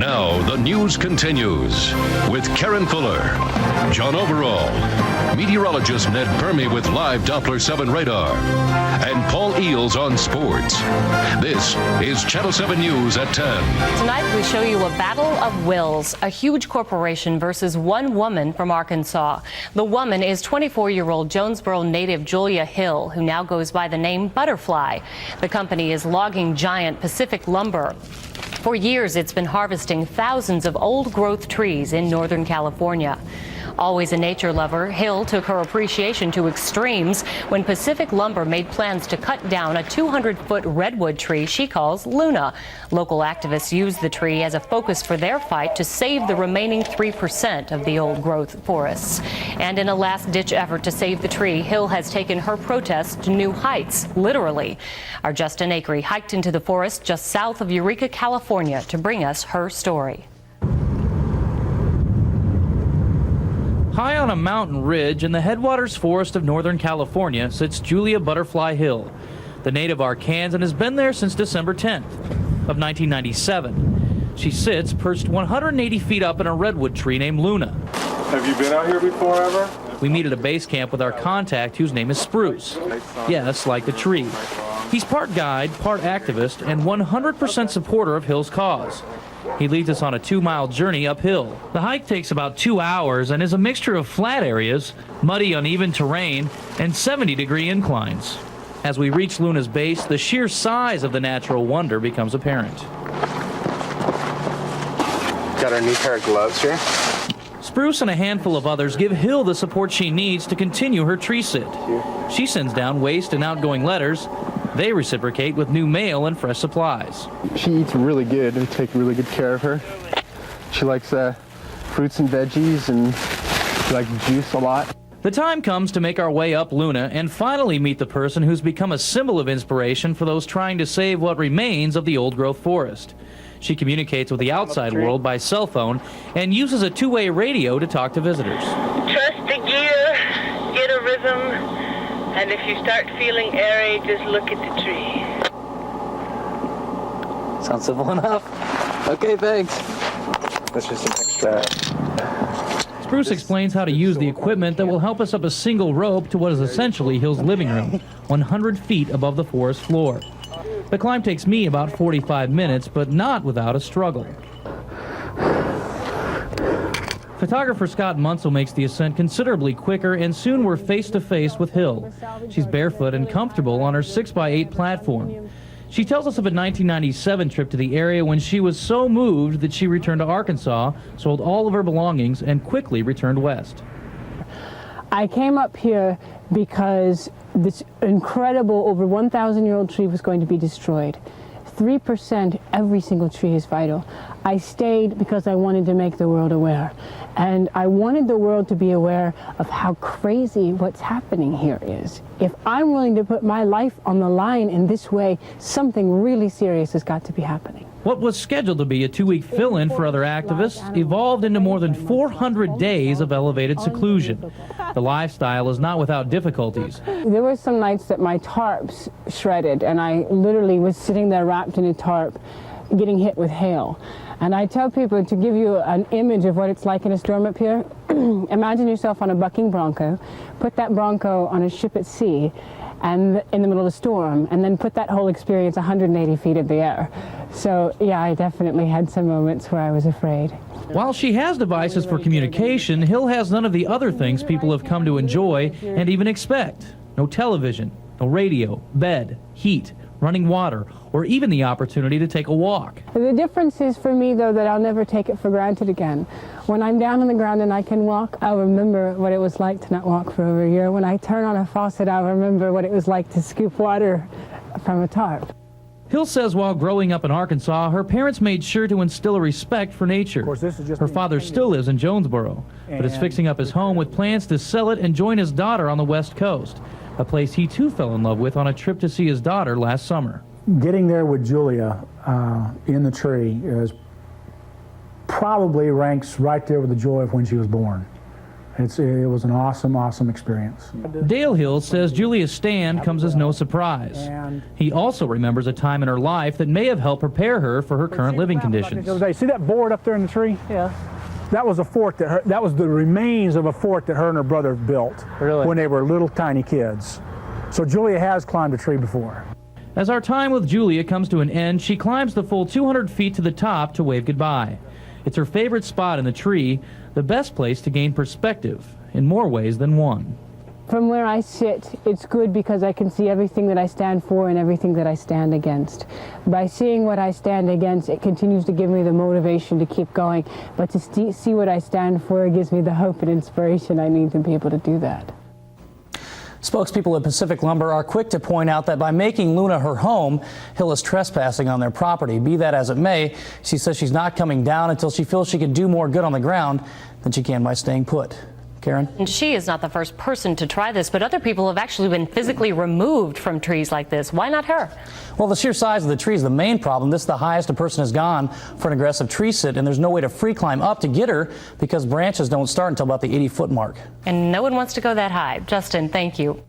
Now, the news continues with Karen Fuller, John Overall, meteorologist Ned Permy with live Doppler 7 radar, and Paul Eels on sports. This is Channel 7 News at 10. Tonight, we show you a battle of wills, a huge corporation versus one woman from Arkansas. The woman is 24-year-old Jonesboro native Julia Hill, who now goes by the name Butterfly. The company is logging giant Pacific lumber. For years, it's been harvesting thousands of old-growth trees in Northern California. Always a nature lover, Hill took her appreciation to extremes when Pacific Lumber made plans to cut down a 200-foot redwood tree she calls Luna. Local activists used the tree as a focus for their fight to save the remaining 3% of the old-growth forests. And in a last-ditch effort to save the tree, Hill has taken her protests to new heights, literally. Our Justin Acree hiked into the forest just south of Eureka, California, to bring us her story. High on a mountain ridge in the headwaters forest of Northern California sits Julia Butterfly Hill. The native Arkansan has been there since December 10th of 1997. She sits perched 180 feet up in a redwood tree named Luna. Have you been out here before ever? We meet at a base camp with our contact, whose name is Spruce. Yes, like the tree. He's part guide, part activist, and 100% supporter of Hill's cause. He leads us on a 2-mile journey uphill. The hike takes about 2 hours and is a mixture of flat areas, muddy, uneven terrain, and 70-degree inclines. As we reach Luna's base, the sheer size of the natural wonder becomes apparent. Got our new pair of gloves here. Spruce and a handful of others give Hill the support she needs to continue her tree sit. She sends down waste and outgoing letters. They reciprocate with new mail and fresh supplies. She eats really good. We take really good care of her. She likes fruits and veggies, and she likes juice a lot. The time comes to make our way up Luna and finally meet the person who's become a symbol of inspiration for those trying to save what remains of the old-growth forest. She communicates with the outside world by cell phone and uses a two-way radio to talk to visitors. Trust the gear, get a rhythm. And if you start feeling airy, just look at the tree. Sounds simple enough. Okay, thanks. That's just an extra. Spruce explains how to use the equipment that will help us up a single rope to what is essentially Hill's living room, 100 feet above the forest floor. The climb takes me about 45 minutes, but not without a struggle. Photographer Scott Munsell makes the ascent considerably quicker, and soon we're face-to-face with Hill. She's barefoot and comfortable on her 6x8 platform. She tells us of a 1997 trip to the area when she was so moved that she returned to Arkansas, sold all of her belongings, and quickly returned west. I came up here because this incredible, over 1,000-year-old tree was going to be destroyed. 3%, every single tree is vital. I stayed because I wanted to make the world aware. And I wanted the world to be aware of how crazy what's happening here is. If I'm willing to put my life on the line in this way, something really serious has got to be happening. What was scheduled to be a 2-week fill-in for other activists evolved into more than 400 days of elevated seclusion. The lifestyle is not without difficulties. There were some nights that my tarps shredded, and I literally was sitting there wrapped in a tarp, getting hit with hail. And I tell people, to give you an image of what it's like in a storm up here, imagine yourself on a bucking bronco, put that bronco on a ship at sea, and in the middle of a storm, and then put that whole experience 180 feet in the air. So yeah, I definitely had some moments where I was afraid. While she has devices for communication, Hill has none of the other things people have come to enjoy and even expect. No television, no radio, bed, heat, running water, or even the opportunity to take a walk. The difference is for me, though, that I'll never take it for granted again. When I'm down on the ground and I can walk, I'll remember what it was like to not walk for over a year. When I turn on a faucet, I'll remember what it was like to scoop water from a tarp. Hill says while growing up in Arkansas, her parents made sure to instill a respect for nature. Her father still lives in Jonesboro, but is fixing up his home with plans to sell it and join his daughter on the West Coast, a place he too fell in love with on a trip to see his daughter last summer. Getting there with Julia in the tree is probably ranks right there with the joy of when she was born. It was an awesome experience. Dale Hill says Julia's stand comes as no surprise. He also remembers a time in her life that may have helped prepare her for her current living conditions. See that board up there in the tree? Yeah. That was a fort that was the remains of a fort that her and her brother built when they were little tiny kids. So Julia has climbed a tree before. As our time with Julia comes to an end, she climbs the full 200 feet to the top to wave goodbye. It's her favorite spot in the tree, the best place to gain perspective in more ways than one. From where I sit, it's good because I can see everything that I stand for and everything that I stand against. By seeing what I stand against, it continues to give me the motivation to keep going. But to see what I stand for, it gives me the hope and inspiration I need to be able to do that. Spokespeople at Pacific Lumber are quick to point out that by making Luna her home, Hill is trespassing on their property. Be that as it may, she says she's not coming down until she feels she can do more good on the ground than she can by staying put. Karen? And she is not the first person to try this, but other people have actually been physically removed from trees like this. Why not her? Well, the sheer size of the tree is the main problem. This is the highest a person has gone for an aggressive tree sit, and there's no way to free climb up to get her because branches don't start until about the 80-foot mark. And no one wants to go that high. Justin, thank you.